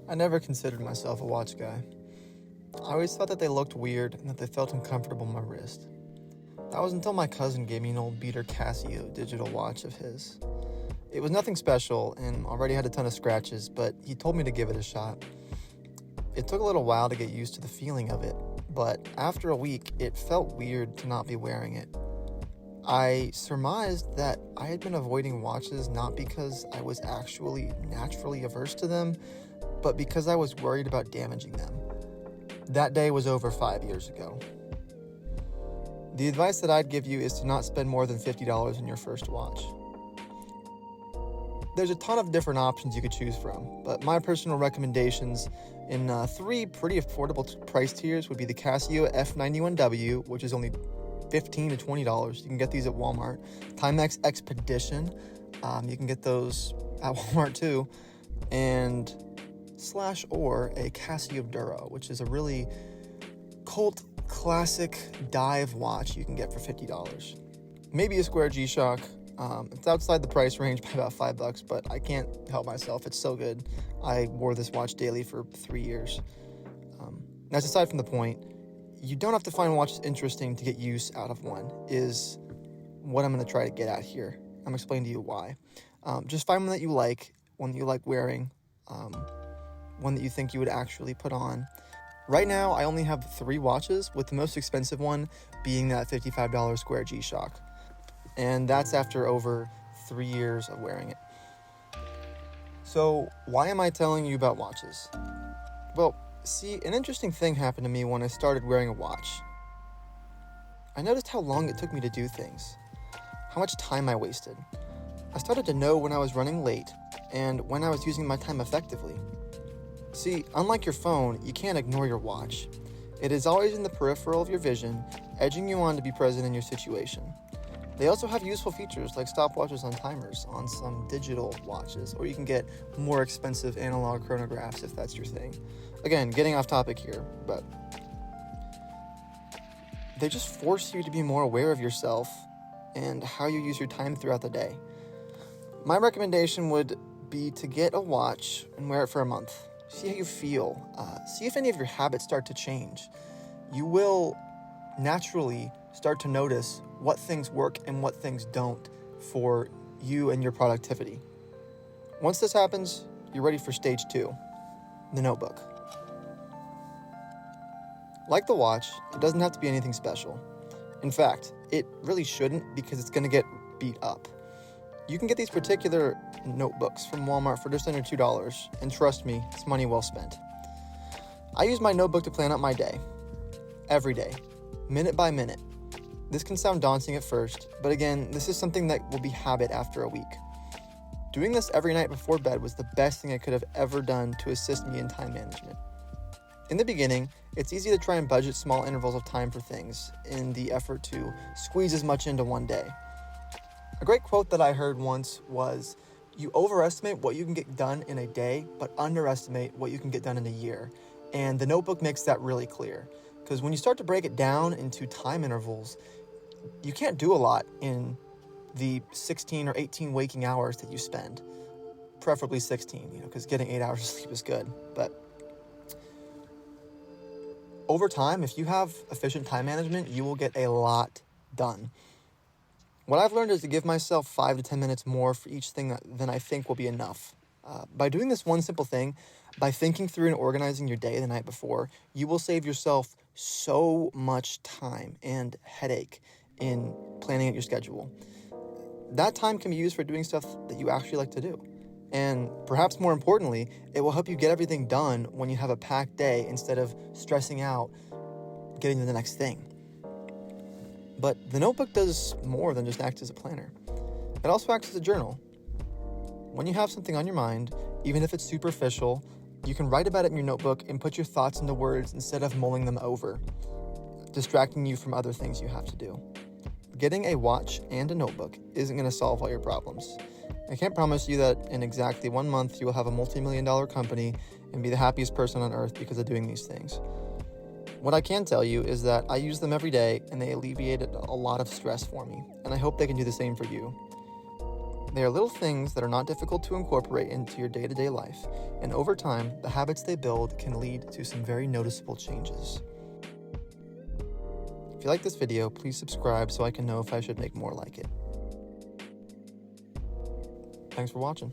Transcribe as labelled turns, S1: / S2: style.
S1: I never considered myself a watch guy. I always thought that they looked weird and that they felt uncomfortable on my wrist. That was until my cousin gave me an old beater Casio digital watch of his. It was nothing special and already had a ton of scratches, but he told me to give it a shot. It took a little while to get used to the feeling of it, but after a week, it felt weird to not be wearing it. I surmised that I had been avoiding watches not because I was actually naturally averse to them, but because I was worried about damaging them. That day was over 5 years ago. The advice that I'd give you is to not spend more than $50 on your first watch. There's a ton of different options you could choose from, but my personal recommendations in 3 pretty affordable price tiers would be the Casio F91W, which is only $15 to $20. You can get these at Walmart. Timex Expedition, you can get those at Walmart too. And /or a Casio Duro, which is a really cult classic dive watch you can get for $50. Maybe a Square G-Shock. It's outside the price range by about $5, but I can't help myself. It's so good. I wore this watch daily for 3 years. That's aside from the point. You don't have to find watches interesting to get use out of one, is what I'm going to try to get at here. I'm going to explain to you why. Just find one that you like, one that you like wearing, one that you think you would actually put on. Right now, I only have 3 watches, with the most expensive one being that $55 Square G-Shock. And that's after over 3 years of wearing it. So, why am I telling you about watches? Well, see, an interesting thing happened to me when I started wearing a watch. I noticed how long it took me to do things, how much time I wasted. I started to know when I was running late and when I was using my time effectively. See, unlike your phone, you can't ignore your watch. It is always in the peripheral of your vision, edging you on to be present in your situation. They also have useful features like stopwatches on timers on some digital watches, or you can get more expensive analog chronographs if that's your thing. Again, getting off topic here, but they just force you to be more aware of yourself and how you use your time throughout the day. My recommendation would be to get a watch and wear it for a month. See how you feel. See if any of your habits start to change. You will naturally start to notice what things work and what things don't for you and your productivity. Once this happens, you're ready for stage 2, the notebook. Like the watch, it doesn't have to be anything special. In fact, it really shouldn't, because it's going to get beat up. You can get these particular notebooks from Walmart for just under $2, and trust me, it's money well spent. I use my notebook to plan out my day, every day, minute by minute. This can sound daunting at first, but again, this is something that will be habit after a week. Doing this every night before bed was the best thing I could have ever done to assist me in time management. In the beginning, it's easy to try and budget small intervals of time for things in the effort to squeeze as much into one day. A great quote that I heard once was, "You overestimate what you can get done in a day, but underestimate what you can get done in a year." And the notebook makes that really clear. Because when you start to break it down into time intervals, you can't do a lot in the 16 or 18 waking hours that you spend. Preferably 16, because getting 8 hours of sleep is good. But over time, if you have efficient time management, you will get a lot done. What I've learned is to give myself 5 to 10 minutes more for each thing than I think will be enough. By doing this one simple thing, by thinking through and organizing your day the night before, you will save yourself so much time and headache in planning out your schedule. That time can be used for doing stuff that you actually like to do. And perhaps more importantly, it will help you get everything done when you have a packed day instead of stressing out getting to the next thing. But the notebook does more than just act as a planner. It also acts as a journal. When you have something on your mind, even if it's superficial, you can write about it in your notebook and put your thoughts into words instead of mulling them over, distracting you from other things you have to do. Getting a watch and a notebook isn't going to solve all your problems. I can't promise you that in exactly 1 month you will have a multi-million-dollar company and be the happiest person on earth because of doing these things. What I can tell you is that I use them every day and they alleviated a lot of stress for me, and I hope they can do the same for you. They are little things that are not difficult to incorporate into your day-to-day life, and over time, the habits they build can lead to some very noticeable changes. If you like this video, please subscribe so I can know if I should make more like it. Thanks for watching.